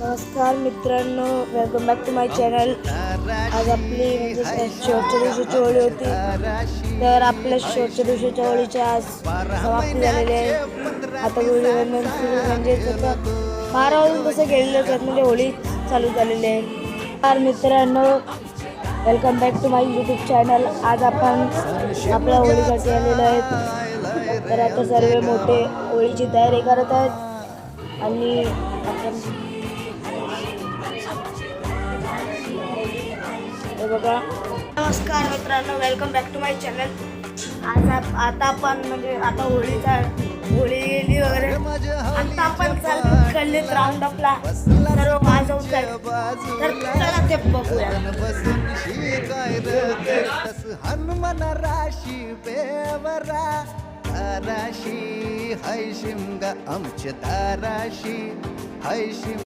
नमस्कार मित्रांनो, welcome back to my channel. आज आपली म्हणजे शेवटच्या दिवशीची होळी होती, तर आपल्या शेवटच्या दिवशीच्या होळीच्या आज समाप्ती झालेली आहे। आता होळी सुरू म्हणजे 12 वाजून तसं गेलेलं आहे, म्हणजे होळी चालू झालेली आहे। तर मित्रांनो, welcome back to my YouTube channel. आज आपण आपल्या होळीसाठी आलेलो आहेत, तर आता सर्व मोठे होळीची तयारी करत आहेत आणि आपण बघा। नमस्कार मित्रांनो, welcome back to my channel. आता आपण म्हणजे आता होळी गेली वगैरे, आता आपण चाललेत राऊंड अपला सर्व वाजवतात, तर चला ते बघूया। हनुमान राशी बेवरा ताराशी हाय शिमगा आमच्या ताराशी हाय शिम